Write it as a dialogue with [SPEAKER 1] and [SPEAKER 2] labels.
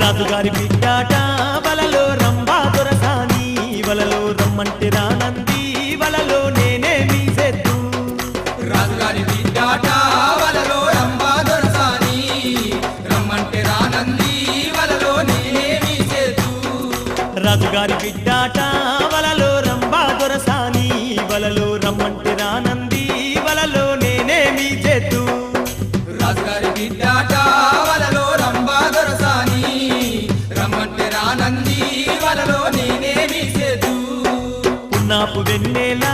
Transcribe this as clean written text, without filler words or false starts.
[SPEAKER 1] రాజుగారి బిడ్డాట వలలో రంభా దొరసాని వలలో రమ్మంటే రానంది వలలో నేనేమి చేద్దు
[SPEAKER 2] రాజుగారి బిడ్డాట వలలో రంభా దొరసాని రమ్మంటే రానంది వలలో నేనేమి చేద్దు
[SPEAKER 1] రాజుగారి బిడ్డాట వలలో రంభా దొరసాని వలలో రమ్మంటే రానంది వలలో నేనేమి చేద్దు
[SPEAKER 2] రాజుగారి బిడ్డాట వలలో రంభా దొరసాని రమ్మంటే రానంది వలలో నేనేమి చేద్దు
[SPEAKER 1] పున్నాపు వెన్నెలా